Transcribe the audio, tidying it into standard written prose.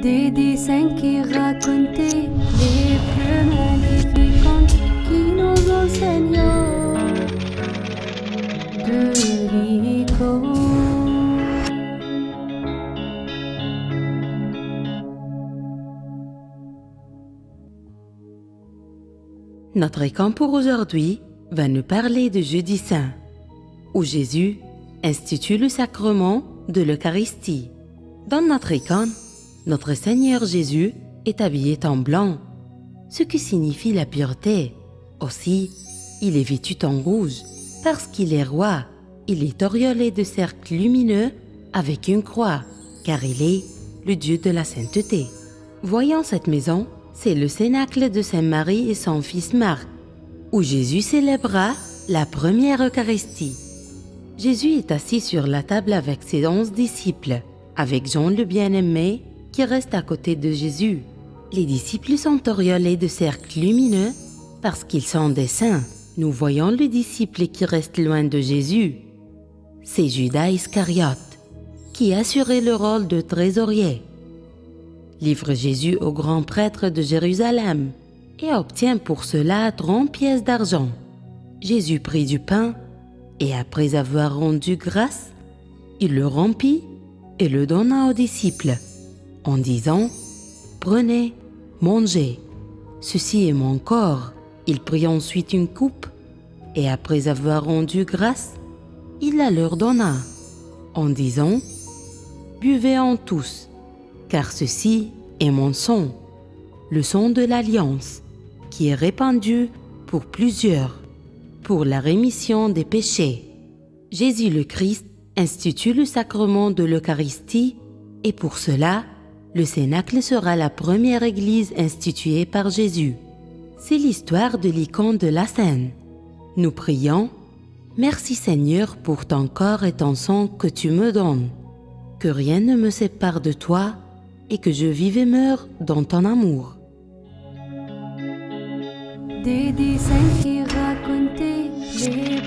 Des dessins qui racontaient les plus magnifiques contes qui nous enseignent de l'icône. Notre icône pour aujourd'hui va nous parler de Jeudi Saint, où Jésus institue le sacrement de l'Eucharistie. Dans notre icône, notre Seigneur Jésus est habillé en blanc, ce qui signifie la pureté. Aussi, il est vêtu en rouge, parce qu'il est roi. Il est auréolé de cercles lumineux avec une croix, car il est le Dieu de la sainteté. Voyons cette maison, c'est le cénacle de Sainte Marie et son fils Marc, où Jésus célébra la première Eucharistie. Jésus est assis sur la table avec ses 11 disciples, avec Jean le bien-aimé qui reste à côté de Jésus. Les disciples sont auréolés de cercles lumineux parce qu'ils sont des saints. Nous voyons le disciple qui reste loin de Jésus. C'est Judas Iscariote qui assurait le rôle de trésorier. Livre Jésus au grand prêtre de Jérusalem et obtient pour cela 30 pièces d'argent. Jésus prit du pain et après avoir rendu grâce, il le rompit et le donna aux disciples en disant « Prenez, mangez, ceci est mon corps ». Il prit ensuite une coupe et après avoir rendu grâce, il la leur donna en disant « Buvez-en tous, car ceci est mon sang, le sang de l'Alliance, qui est répandu pour plusieurs, pour la rémission des péchés. » Jésus le Christ institue le sacrement de l'Eucharistie et pour cela, le Cénacle sera la première église instituée par Jésus. C'est l'histoire de l'icône de la Seine. Nous prions « Merci Seigneur pour ton corps et ton sang que tu me donnes, que rien ne me sépare de toi et que je vive et meure dans ton amour. » Des dessins qui racontaient les